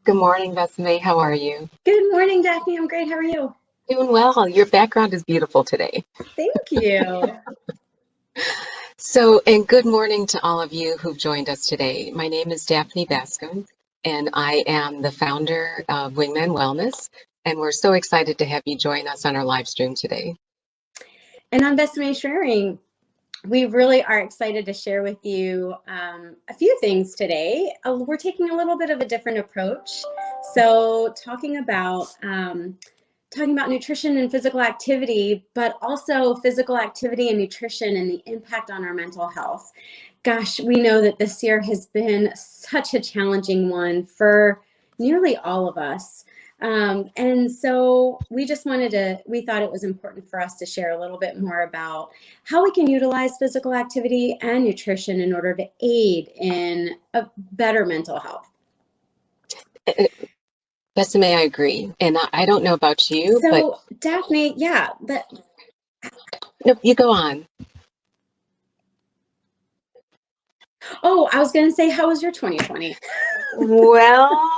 Good morning, Besame. How are you? Good morning, Daphne. I'm great. How are you? Doing well. Your background is beautiful today. Thank you. And good morning to all of you who've joined us today. My name is Daphne Bascom, and I am the founder of Wingman Wellness, and we're so excited to have you join us on our live stream today. And I'm Besame Sharing. We really are excited to share with you a few things today. We're taking a little bit of a different approach. So talking about nutrition and physical activity, but also physical activity and nutrition and the impact on our mental health. Gosh, we know that this year has been such a challenging one for nearly all of us. And so we thought it was important for us to share a little bit more about how we can utilize physical activity and nutrition in order to aid in a better mental health. Besame, I agree. And I don't know about you, but Daphne, no, you go on. Oh, I was going to say, how was your 2020? Well,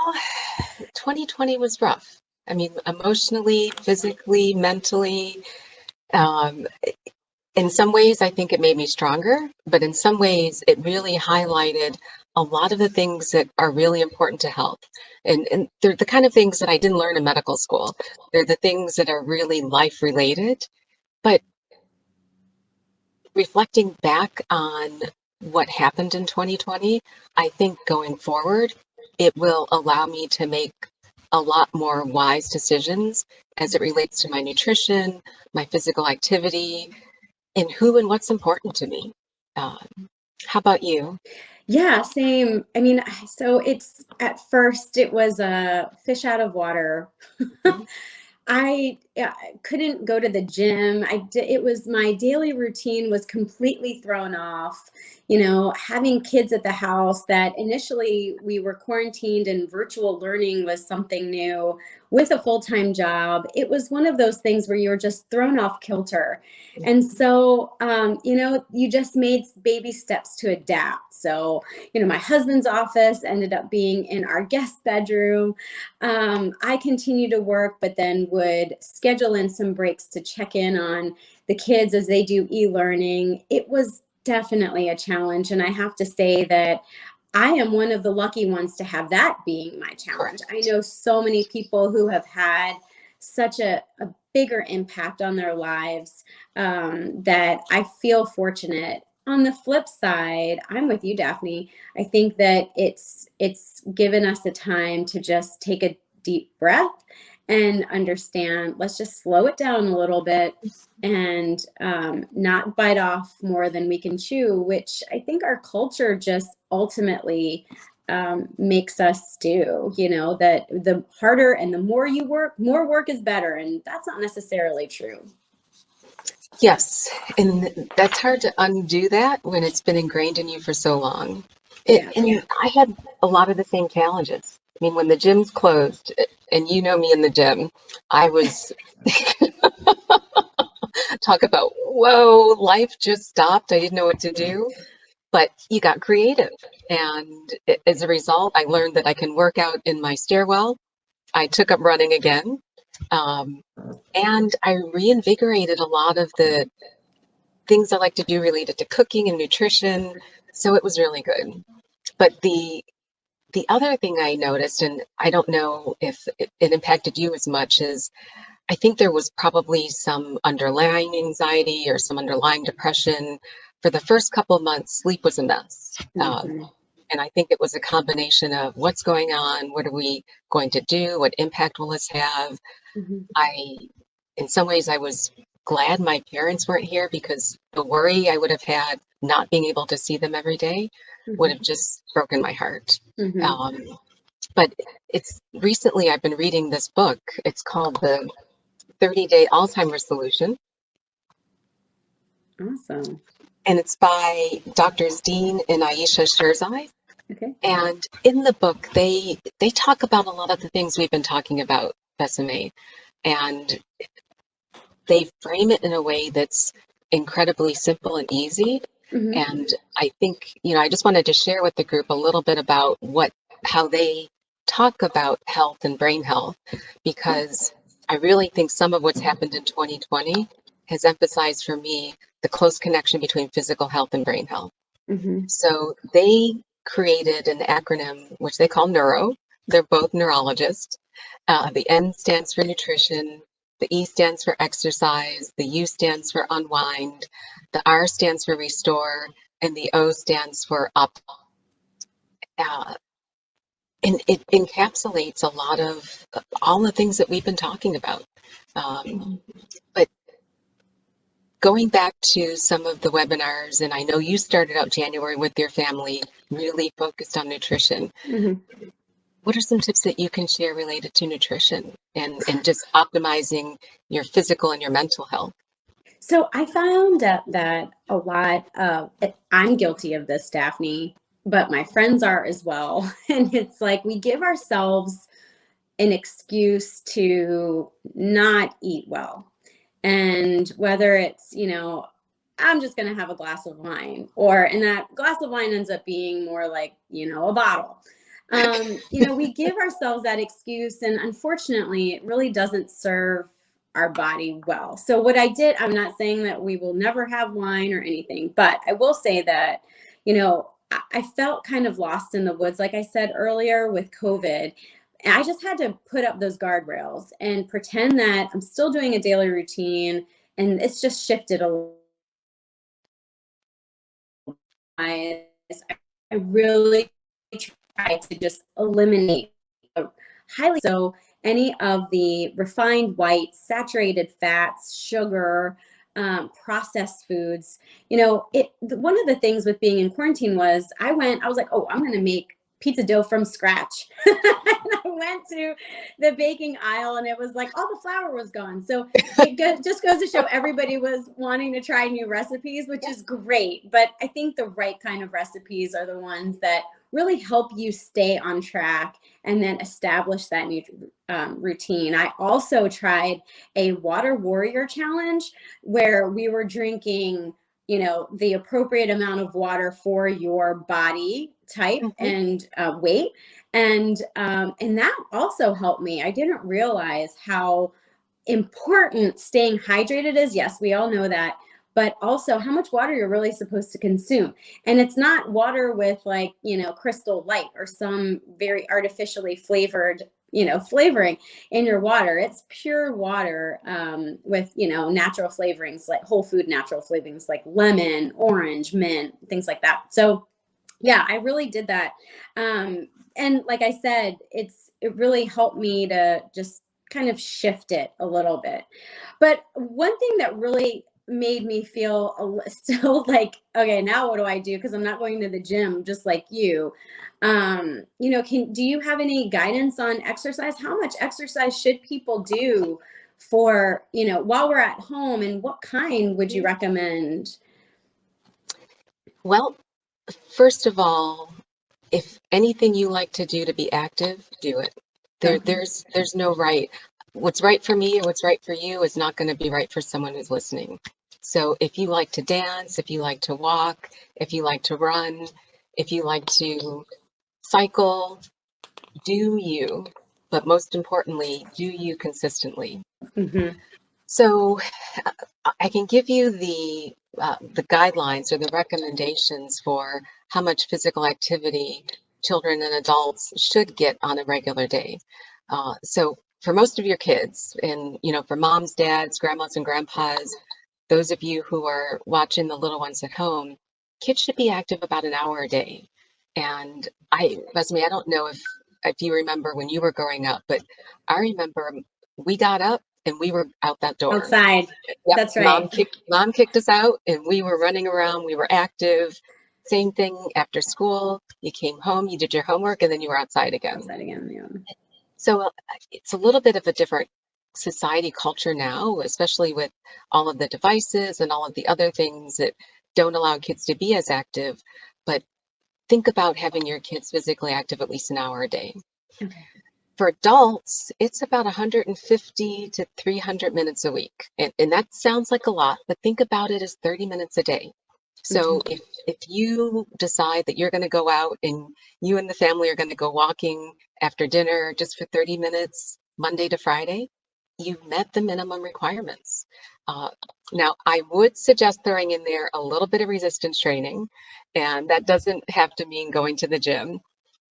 2020 was rough. I mean, emotionally, physically, mentally. Um, in some ways, I think it made me stronger, but in some ways, it really highlighted a lot of the things that are really important to health. And they're the kind of things that I didn't learn in medical school. They're the things that are really life related. But reflecting back on what happened in 2020, I think going forward, it will allow me to make a lot more wise decisions as it relates to my nutrition, my physical activity, and who and what's important to me. How about you? Yeah, same. I mean, so at first it was a fish out of water. Mhm. I couldn't go to the gym. It was my daily routine was completely thrown off. Having kids at the house, that initially we were quarantined and virtual learning was something new with a full-time job. It was one of those things where you were just thrown off kilter. And so, you just made baby steps to adapt. So, my husband's office ended up being in our guest bedroom. I continue to work, but then would schedule in some breaks to check in on the kids as they do e-learning. It was definitely a challenge. And I have to say that I am one of the lucky ones to have that being my challenge. I know so many people who have had such a bigger impact on their lives that I feel fortunate. On the flip side, I'm with you, Daphne. I think that it's given us a time to just take a deep breath and understand, let's just slow it down a little bit and not bite off more than we can chew, which I think our culture just ultimately makes us do. That the harder and the more you work, more work is better. And that's not necessarily true. Yes, and that's hard to undo that when it's been ingrained in you for so long. Yeah. And I had a lot of the same challenges. I mean, when the gyms closed, and you know me in the gym, I was talk about, whoa, life just stopped. I didn't know what to do, but you got creative. And as a result, I learned that I can work out in my stairwell. I took up running again. Um, and I reinvigorated a lot of the things I like to do related to cooking and nutrition. So it was really good. But the other thing I noticed, and I don't know if it impacted you as much, is I think there was probably some underlying anxiety or some underlying depression. For the first couple of months, sleep was a mess. Mhm. And I think it was a combination of what's going on, what are we going to do, what impact will this have? Mhm. I, in some ways, I was glad my parents weren't here because the worry I would have had not being able to see them every day would Mhm. have just broken my heart. Mhm. Um, but it's recently I've been reading this book. It's called The 30-Day Alzheimer's Solution, Awesome. and it's by Doctors Dean and Aisha Sherzai. Okay. And in the book, they talk about a lot of the things we've been talking about, Besame, and they frame it in a way that's incredibly simple and easy. Mhm. And I think, I just wanted to share with the group a little bit about how they talk about health and brain health because I really think some of what's happened in 2020 has emphasized for me the close connection between physical health and brain health. Hmm. So they created an acronym which they call Neuro. They're both neurologists. The N stands for nutrition, the E stands for exercise, the U stands for unwind, the R stands for restore, and the O stands for up. Uh, and it encapsulates a lot of all the things that we've been talking about. Um, but going back to some of the webinars, and I know you started out January with your family, really focused on nutrition. Hmm. What are some tips that you can share related to nutrition and just optimizing your physical and your mental health? So I found that a lot of, I'm guilty of this, Daphne, but my friends are as well. And it's like we give ourselves an excuse to not eat well. And whether it's, I'm just going to have a glass of wine, and that glass of wine ends up being more like, a bottle. We give ourselves that excuse, and unfortunately, it really doesn't serve our body well. So, what I did, I'm not saying that we will never have wine or anything, but I will say that, I felt kind of lost in the woods, like I said earlier with COVID. And I just had to put up those guardrails and pretend that I'm still doing a daily routine, and it's just shifted a little. I really try to just eliminate highly so any of the refined whites, saturated fats, sugar, processed foods. One of the things with being in quarantine was I was like, oh, I'm going to make pizza dough from scratch. And I went to the baking aisle, and it was like all the flour was gone. So just goes to show everybody was wanting to try new recipes, which is great. But I think the right kind of recipes are the ones that really help you stay on track and then establish that new routine. I also tried a water warrior challenge where we were drinking, the appropriate amount of water for your body type Mhm. and weight. And that also helped me. I didn't realize how important staying hydrated is. Yes, we all know that, but also how much water you're really supposed to consume. And it's not water with like, Crystal Light or some very artificially flavored, flavoring in your water. It's pure water with, natural flavorings, like whole food natural flavorings like lemon, orange, mint, things like that. So yeah, I really did that. And like I said, it really helped me to just kind of shift it a little bit. But one thing that really made me feel still like, okay, now what do I do? Because I'm not going to the gym just like you. Do you have any guidance on exercise? How much exercise should people do for, while we're at home, and what kind would you recommend? Well, first of all, if anything you like to do to be active, do it. Okay. There's no right. What's right for me or what's right for you is not going to be right for someone who's listening. So if you like to dance, if you like to walk, if you like to run, if you like to cycle, do you. But most importantly, do you consistently. Hmm. So I can give you the guidelines or the recommendations for how much physical activity children and adults should get on a regular day. So for most of your kids, and for moms, dads, grandmas, and grandpas, those of you who are watching the little ones at home, kids should be active about an hour a day. And Esme, I don't know if you remember when you were growing up, but I remember we got up and we were out that door. Outside. Yep, That's right. mom kicked us out and we were running around, we were active. Same thing after school. You came home, you did your homework, and then you were outside again. Outside again. Yeah. So it's a little bit of a different society culture now, especially with all of the devices and all of the other things that don't allow kids to be as active. But think about having your kids physically active at least an hour a day. Okay. For adults, it's about 150 to 300 minutes a week. And that sounds like a lot, but think about it as 30 minutes a day. So if you decide that you're going to go out and you and the family are going to go walking after dinner just for 30 minutes, Monday to Friday, you've met the minimum requirements. Uh, Now, I would suggest throwing in there a little bit of resistance training, and that doesn't have to mean going to the gym.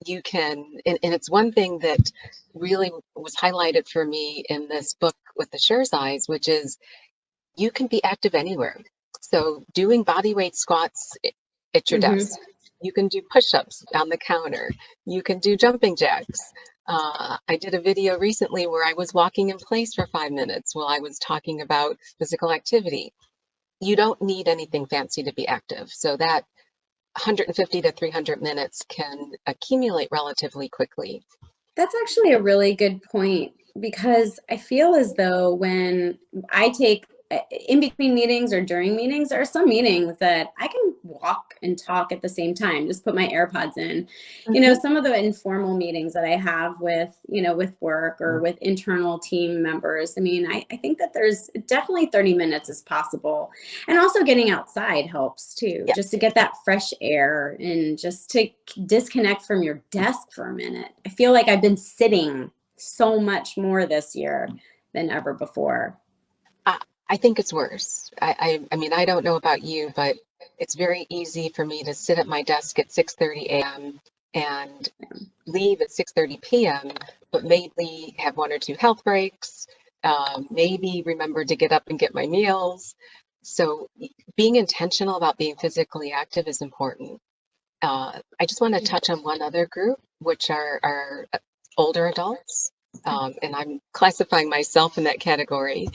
You can, and it's one thing that really was highlighted for me in this book with the Sure's Eyes, which is you can be active anywhere. So doing body weight squats at your Hmm. desk, you can do push-ups on the counter, you can do jumping jacks. I did a video recently where I was walking in place for 5 minutes while I was talking about physical activity. You don't need anything fancy to be active. So that 150 to 300 minutes can accumulate relatively quickly. That's actually a really good point because I feel as though when I take in between meetings or during meetings, there are some meetings that I can walk and talk at the same time, just put my AirPods in. Mhm. Some of the informal meetings that I have with, with work or with internal team members, I mean, I think that there's definitely 30 minutes is possible. And also getting outside helps too, just to Yes. get that fresh air and just to disconnect from your desk for a minute. I feel like I've been sitting so much more this year than ever before. I, I think it's worse. I mean, I don't know about you, but it's very easy for me to sit at my desk at 6:30 a.m. and leave at 6:30 p.m., but maybe have one or two health breaks, maybe remember to get up and get my meals. So being intentional about being physically active is important. I just want to touch on one other group, which are older adults. And I'm classifying myself in that category.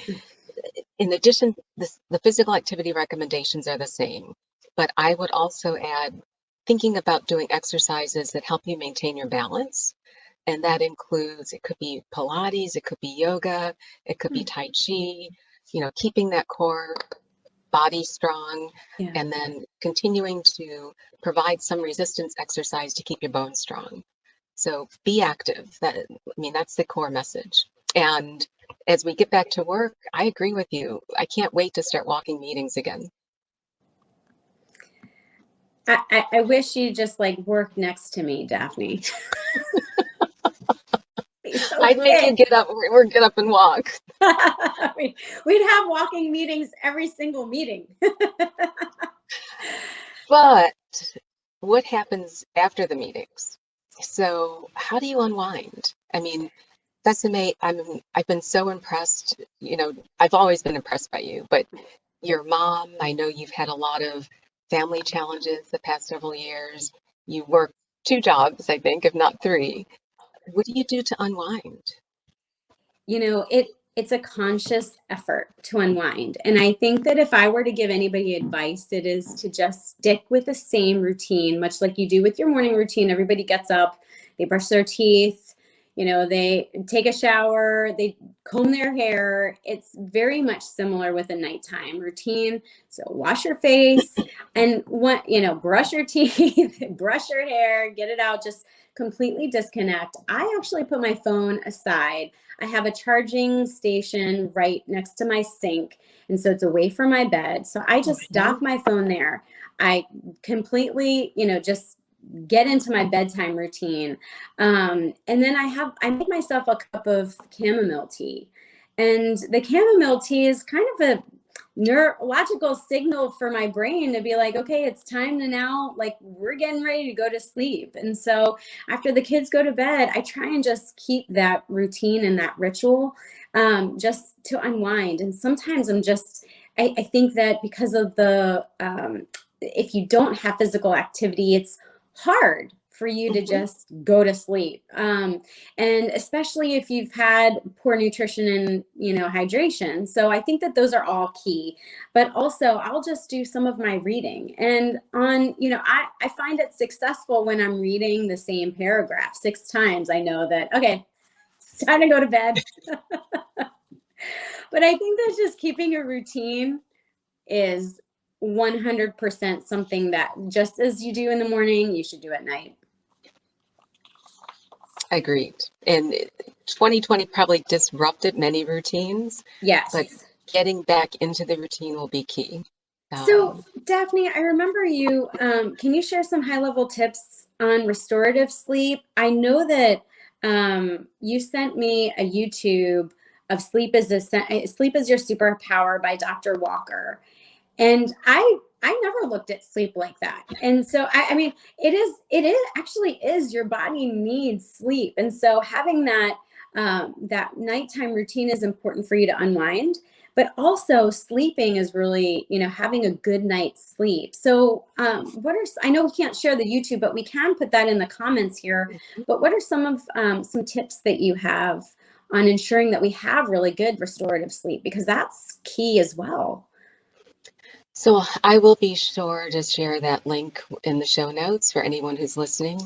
In addition, the physical activity recommendations are the same, but I would also add thinking about doing exercises that help you maintain your balance. And that includes, it could be Pilates, it could be yoga, it could be Tai Chi, keeping that core body strong, Yeah. and then continuing to provide some resistance exercise to keep your bones strong. So be active. That's the core message. And as we get back to work, I agree with you. I can't wait to start walking meetings again. I wish you just like worked next to me, Daphne. Be so I'd make you fit. get up or get up and walk. We'd have walking meetings every single meeting. But what happens after the meetings? So how do you unwind? I mean, Sesame, I've been so impressed. I've always been impressed by you, but your mom, I know you've had a lot of family challenges the past several years. You work two jobs, I think, if not three. What do you do to unwind? It's a conscious effort to unwind. And I think that if I were to give anybody advice, it is to just stick with the same routine, much like you do with your morning routine. Everybody gets up, they brush their teeth, they take a shower, they comb their hair. It's very much similar with a nighttime routine. So wash your face and brush your teeth, brush your hair, get it out, just completely disconnect. I actually put my phone aside. I have a charging station right next to my sink. And so it's away from my bed. So I just Mhm. dock my phone there. I completely, just get into my bedtime routine. And then I make myself a cup of chamomile tea. And the chamomile tea is kind of a neurological signal for my brain to be like, okay, it's time to now, like, we're getting ready to go to sleep. And so after the kids go to bed, I try and just keep that routine and that ritual, just to unwind. And sometimes I think that because of if you don't have physical activity, it's hard for you to Mhm. just go to sleep. And especially if you've had poor nutrition and, hydration. So I think that those are all key. But also, I'll just do some of my reading. And I find it successful when I'm reading the same paragraph 6 times. I know that, okay, it's time to go to bed. But I think that just keeping a routine is 100% something that just as you do in the morning, you should do at night. Agreed. And 2020 probably disrupted many routines, but Yes. getting back into the routine will be key. So, Daphne, I remember you. Can you share some high-level tips on restorative sleep? I know that you sent me a YouTube of Sleep is Your Superpower by Dr. Walker, and I never looked at sleep like that. And so I mean, it is actually is your body needs sleep, and so having that nighttime routine is important for you to unwind, but also sleeping is really, having a good night's sleep. So I know we can't share the YouTube, but we can put that in the comments here. But what are some tips that you have on ensuring that we have really good restorative sleep, because that's key as well. So I will be sure to share that link in the show notes for anyone who's listening.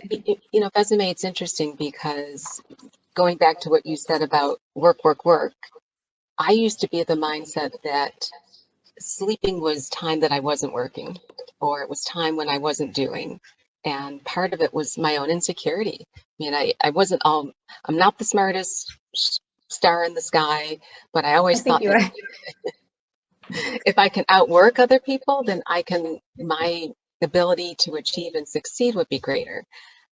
Besame, it's interesting because going back to what you said about work, work, work, I used to be of the mindset that sleeping was time that I wasn't working, or it was time when I wasn't doing. And part of it was my own insecurity. I wasn't I'm not the smartest star in the sky, but I I always think thought you that are. if I can outwork other people, then my ability to achieve and succeed would be greater.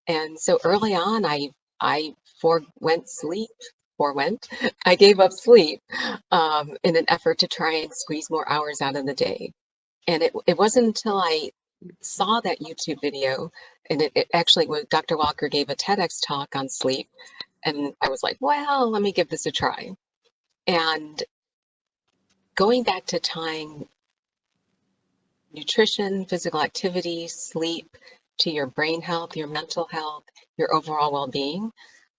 And so early on, I forewent sleep, forewent, I gave up sleep in an effort to try and squeeze more hours out of the day. And it wasn't until I saw that YouTube video, and it actually was Dr. Walker gave a TEDx talk on sleep, and I was like, well, let me give this a try. And going back to tying nutrition, physical activity, sleep to your brain health, your mental health, your overall well-being,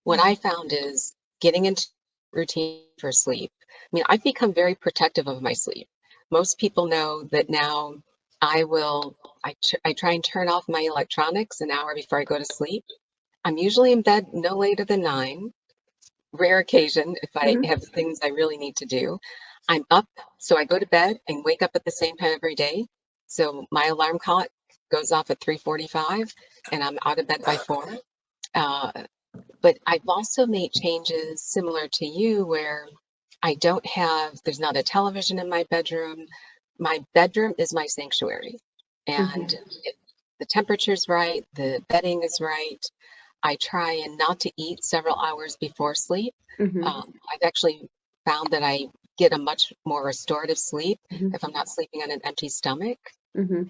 what I found is getting into routine for sleep. I mean, I've become very protective of my sleep. Most people know that now I try and turn off my electronics an hour before I go to sleep. I'm usually in bed no later than 9. Rare occasion if I Mhm. have things I really need to do. I'm up, so I go to bed and wake up at the same time every day. So my alarm clock goes off at 3:45, and I'm out of bed by 4. Uh, but I've also made changes similar to you where there's not a television in my bedroom. My bedroom is my sanctuary. And Mhm. the temperature's right, the bedding is right. I try and not to eat several hours before sleep. Mhm. I've actually found that I get a much more restorative sleep Mhm. if I'm not sleeping on an empty stomach. Mhm.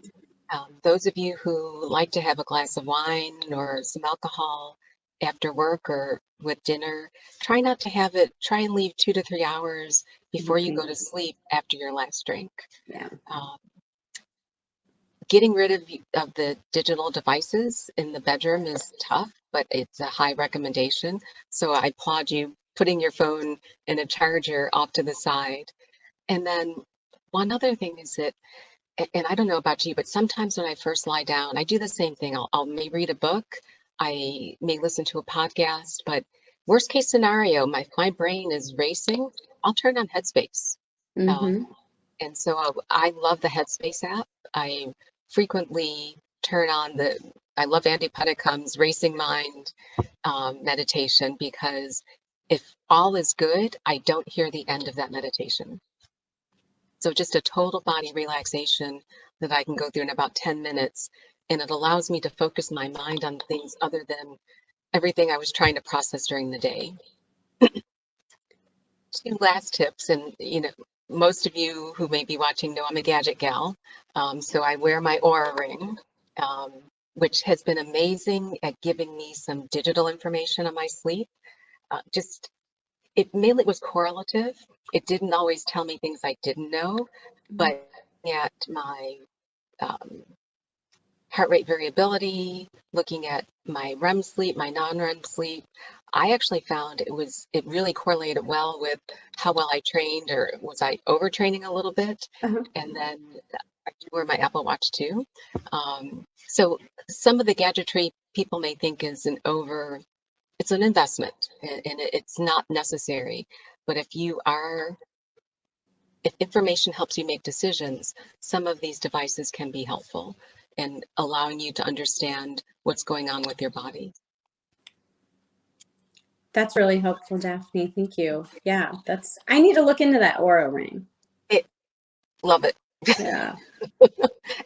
Those of you who like to have a glass of wine or some alcohol after work or with dinner, try not to have it, try and leave 2 to 3 hours In before you go between. to sleep after your last drink. Yeah. Um, Getting rid of the digital devices in the bedroom is tough, but it's a high recommendation. So I applaud you putting your phone in a charger off to the side. And then one other thing is that, and I don't know about you, but sometimes when I first lie down, I do the same thing. I'll may read a book, I may listen to a podcast, but worst case scenario, my brain is racing. I'll turn on Headspace. Um, Mhm. and so I love the Headspace app. I frequently turn on I love Andy Puddicombe's Racing Mind meditation because if all is good, I don't hear the end of that meditation. So just a total body relaxation that I can go through in about 10 minutes. And it allows me to focus my mind on things other than everything I was trying to process during the day. Two last tips, and most of you who may be watching know I'm a gadget gal. So I wear my Aura ring, um, which has been amazing at giving me some digital information on my sleep. Just it mainly was correlative. It didn't always tell me things I didn't know, but at my um, heart rate variability, looking at my REM sleep, my non-REM sleep, I actually found it really correlated well with how well I trained, or was I overtraining a little bit? Uh-huh. And then I do wear my Apple Watch too. So some of the gadgetry people may think it's an investment and it's not necessary. But if information helps you make decisions, some of these devices can be helpful in allowing you to understand what's going on with your body. That's really helpful, Daphne. Thank you. Yeah, I need to look into that Aura ring. It, love it. Yeah.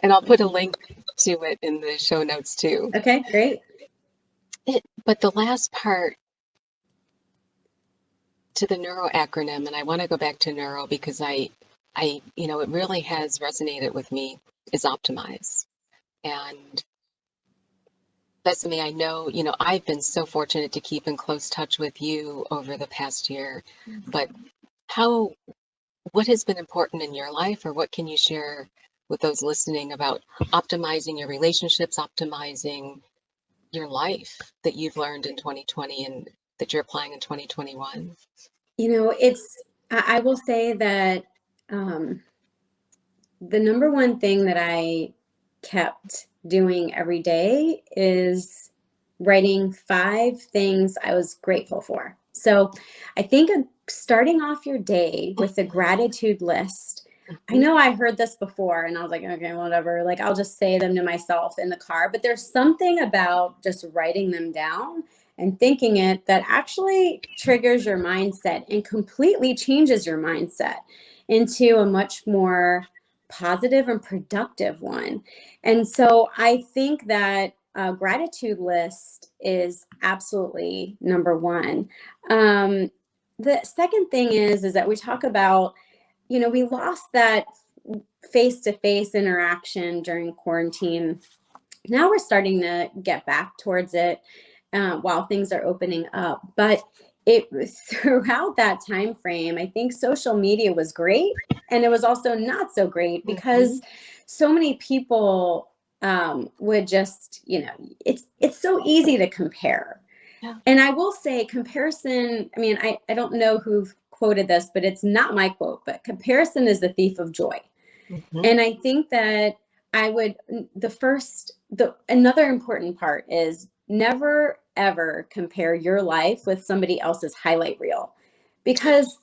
And I'll put a link to it in the show notes too. Okay, great. But the last part to the neuro acronym, and I want to go back to neuro because it really has resonated with me, is optimize. And Bethany, I know, I've been so fortunate to keep in close touch with you over the past year, but how, what has been important in your life, or what can you share with those listening about optimizing your relationships, optimizing your life that you've learned in 2020 and that you're applying in 2021? I will say that um, the number one thing that I kept doing every day is writing 5 things I was grateful for. So I think starting off your day with a gratitude list. I Mhm. know I heard this before and I was like, okay, whatever. Like I'll just say them to myself in the car. But there's something about just writing them down and thinking it that actually triggers your mindset and completely changes your mindset into a much more positive and productive one. And so I think that a gratitude list is absolutely number one. The second thing is that we talk about, we lost that face-to-face interaction during quarantine. Now we're starting to get back towards it while things are opening up. But it throughout that time frame, I think social media was great, and it was also not so great because Mhm. so many people would just, it's so easy to compare. Yeah. And I will say comparison, I mean, I don't know who quoted this, but it's not my quote, but comparison is the thief of joy. Mhm. And I think that I would, another important part is never ever compare your life with somebody else's highlight reel, because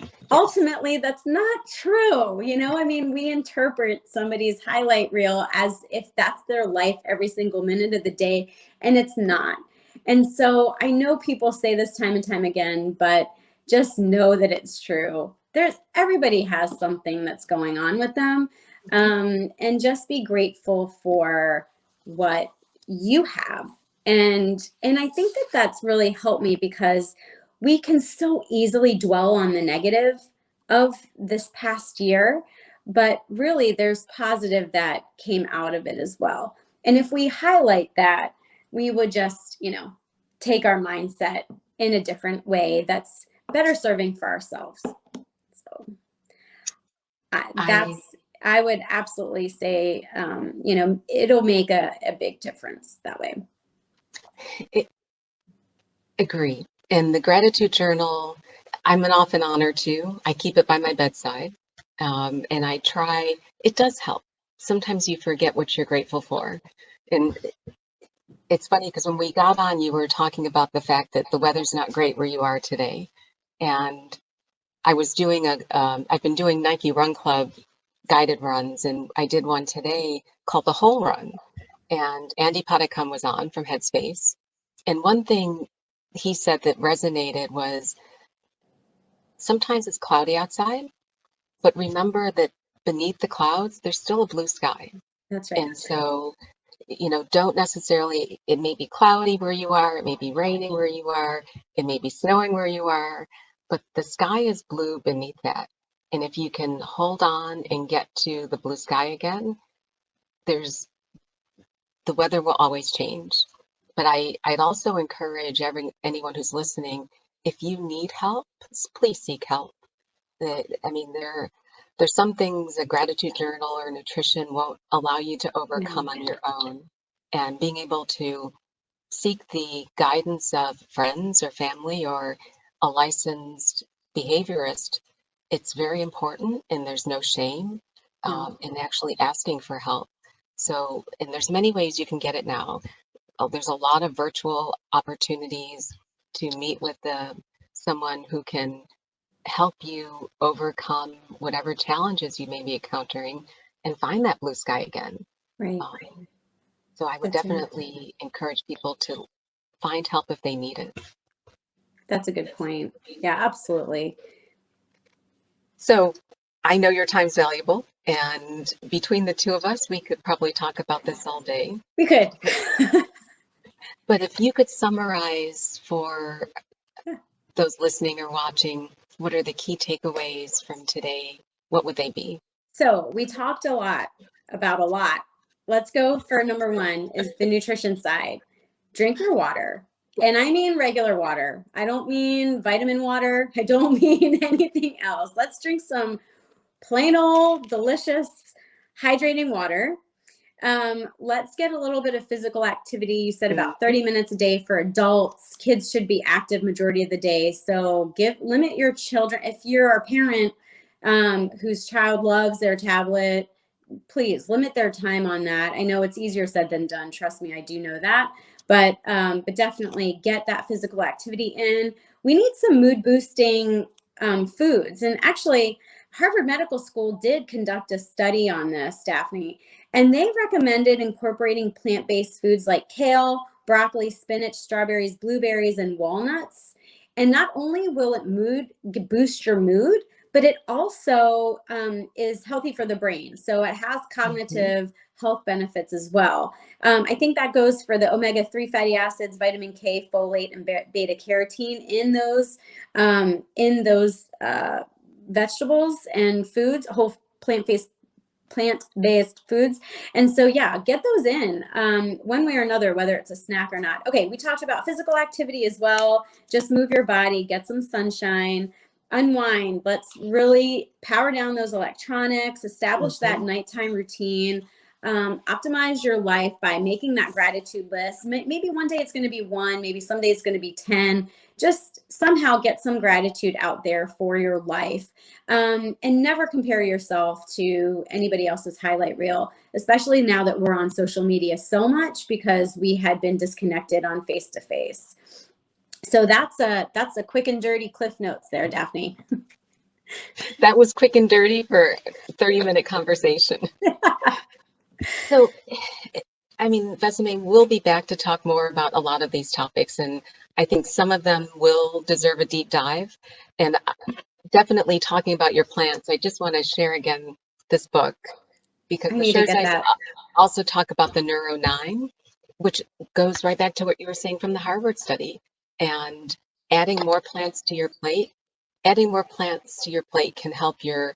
Yes. ultimately that's not true. I mean, we interpret somebody's highlight reel as if that's their life every single minute of the day, and it's not. And so I know people say this time and time again, but just know that it's true. Everybody has something that's going on with them, and just be grateful for what you have. And I think that that's really helped me, because we can so easily dwell on the negative of this past year, but really there's positive that came out of it as well. And if we highlight that, we would just, take our mindset in a different way that's better serving for ourselves. So I I would absolutely say, it'll make a big difference that way. I- agree. And the gratitude journal, I'm an off and honor too. I keep it by my bedside. And I try, it does help. Sometimes you forget what you're grateful for. And it's funny because when we got on, you were talking about the fact that the weather's not great where you are today. And I've been doing Nike Run Club guided runs, and I did one today called the Whole Run. And Andy Puddicombe was on from Headspace. And one thing he said that resonated was sometimes it's cloudy outside, but remember that beneath the clouds, there's still a blue sky. That's right. And so, don't necessarily, it may be cloudy where you are, it may be raining where you are, it may be snowing where you are, but the sky is blue beneath that. And if you can hold on and get to the blue sky again, there's the weather will always change. But I'd also encourage anyone who's listening, if you need help, please seek help. I mean, there's some things a gratitude journal or nutrition won't allow you to overcome No. on your own. And being able to seek the guidance of friends or family or a licensed behaviorist, it's very important, and there's no shame No. in actually asking for help. So, and there's many ways you can get it now. There's a lot of virtual opportunities to meet with someone who can help you overcome whatever challenges you may be encountering and find that blue sky again. Right. Um, so I would That's right. definitely encourage people to find help if they need it. That's a good point. Yeah, absolutely. So I know your time's valuable, And between the two of us, we could probably talk about this all day. We could. But if you could summarize for those listening or watching, what are the key takeaways from today? What would they be? So we talked a lot about a lot. Let's go for number one is the nutrition side. Drink your water. And I mean regular water. I don't mean vitamin water. I don't mean anything else. Let's drink some plain old delicious hydrating water. Let's get a little bit of physical activity. You said about 30 minutes a day for adults. Kids should be active majority of the day. So limit your children. If you're a parent whose child loves their tablet, please limit their time on that. I know it's easier said than done. Trust me, I do know that. But definitely get that physical activity in. We need some mood boosting foods. And actually, Harvard Medical School did conduct a study on this, Daphne, and they recommended incorporating plant-based foods like kale, broccoli, spinach, strawberries, blueberries, and walnuts. And not only will it boost your mood, but it also is healthy for the brain. So it has cognitive health benefits as well. I think that goes for the omega-3 fatty acids, vitamin K, folate, and beta carotene in those vegetables and foods, whole plant-based foods. And so, yeah, get those in one way or another, whether it's a snack or not. Okay, we talked about physical activity as well. Just move your body, get some sunshine, unwind. Let's really power down those electronics, establish that nighttime routine. Optimize your life by making that gratitude list. Maybe one day it's going to be 1, maybe someday it's going to be 10. Just somehow get some gratitude out there for your life. And never compare yourself to anybody else's highlight reel, especially now that we're on social media so much because we had been disconnected on face-to-face. So that's a quick and dirty Cliff Notes there, Daphne. That was quick and dirty for a 30-minute conversation. So, I mean, Vesame, we'll be back to talk more about a lot of these topics, and I think some of them will deserve a deep dive. And definitely talking about your plants, I just want to share again this book because I the need to shares get I that. also talk about the Neuro 9, which goes right back to what you were saying from the Harvard study, and adding more plants to your plate. Adding more plants to your plate can help your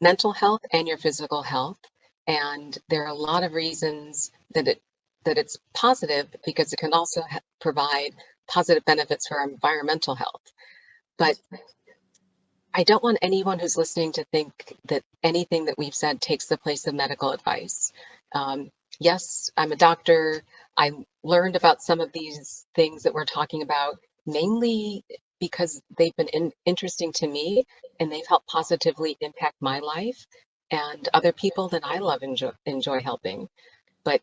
mental health and your physical health. And there are a lot of reasons that it's positive because it can also provide positive benefits for our environmental health. But I don't want anyone who's listening to think that anything that we've said takes the place of medical advice. Yes, I'm a doctor. I learned about some of these things that we're talking about mainly because they've been interesting to me and they've helped positively impact my life and other people that I love enjoy helping. But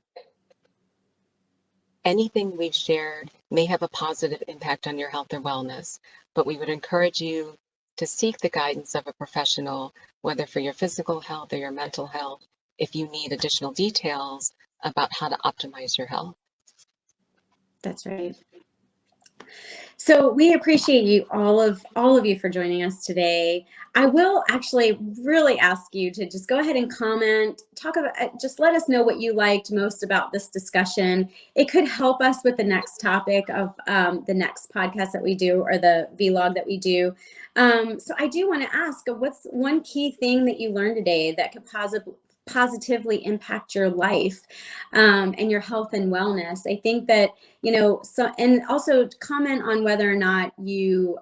anything we've shared may have a positive impact on your health or wellness, but we would encourage you to seek the guidance of a professional, whether for your physical health or your mental health, if you need additional details about how to optimize your health. That's right. So we appreciate you, all of you, for joining us today. I will actually really ask you to just go ahead and comment, talk about, just let us know what you liked most about this discussion. It could help us with the next topic of the next podcast that we do or the vlog that we do. So I do want to ask, what's one key thing that you learned today that could positively impact your life and your health and wellness? I think that, so, and also comment on whether or not you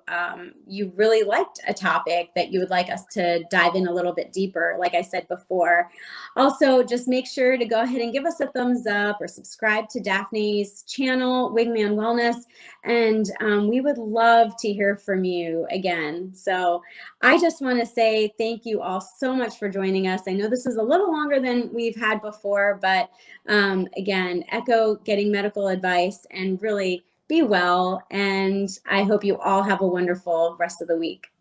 really liked a topic that you would like us to dive in a little bit deeper, like I said before. Also, just make sure to go ahead and give us a thumbs up or subscribe to Daphne's channel, Wingman Wellness, and we would love to hear from you again. So I just want to say thank you all so much for joining us. I know this is a little longer than we've had before, but again, echo getting medical advice and really be well. And I hope you all have a wonderful rest of the week.